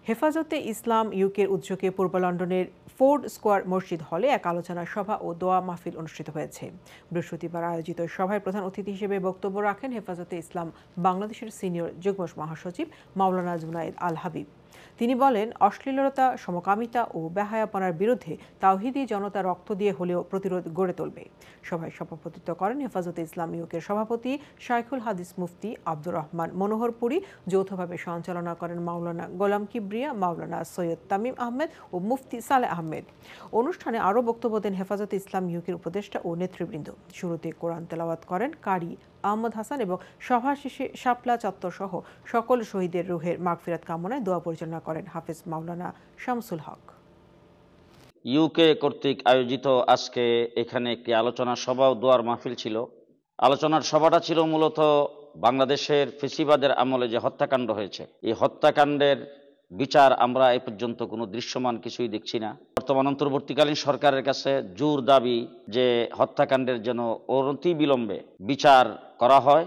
হেফাজতে ইসলাম ইউকের উদ্যোগে পূর্ব লন্ডনের ফোর্ড স্কোয়ার মসজিদ হলে এক আলোচনা সভা ও দোয়া মাহফিল অনুষ্ঠিত হয়েছে। বৃহস্পতিবার আয়োজিত সভায় প্রধান অতিথি হিসেবে বক্তব্য রাখেন হেফাজতে ইসলাম বাংলাদেশের সিনিয়র যুগ্ম মহাসচিব মাওলানা জুনায়েদ আল হাবিব। তিনি বলেন, অশ্লীলতা, সমকামিতা ও বেহায়াপনার বিরুদ্ধে তাওহিদি জনতা রক্ত দিয়ে হলেও প্রতিরোধ গড়ে তুলবে। সভায় সভাপতিত্ব করেন হেফাজতে ইসলাম ইউকের সভাপতি শাইখুল হাদিস মুফতি আব্দুর রহমান মনোহরপুরী। যৌথভাবে সঞ্চালনা করেন মাওলানা গোলাম কিবরিয়া, মাওলানা সৈয়দ তামিম আহমেদ ও মুফতি সালেহ আহমেদ। অনুষ্ঠানে আরও বক্তব্য দেন হেফাজতে ইসলাম ইউকের উপদেষ্টা ও নেতৃবৃন্দ। শুরুতে কোরআন তেলাওয়াত করেন কারি আহমদ হাসান এবং সভা শেষে শাপলা চত্বর সহ সকল শহীদের রুহের মাগফিরাত কামনায় দোয়া পরিচালনা করেন হাফেজ মাওলানা শামসুল হক। ইউকে কর্তৃক আয়োজিত আজকে এখানে একটি আলোচনা সভা ও দোয়ার মাহফিল ছিল। আলোচনার সভাটা ছিল মূলত বাংলাদেশের ফেসিবাদের আমলে যে হত্যাকাণ্ড হয়েছে, এই হত্যাকাণ্ডের বিচার আমরা এ পর্যন্ত কোনো দৃশ্যমান কিছুই দেখছি না। বর্তমান অন্তর্বর্তীকালীন সরকারের কাছে জোর দাবি যে হত্যাকাণ্ডের যেন অনতি বিলম্বে বিচার করা হয়।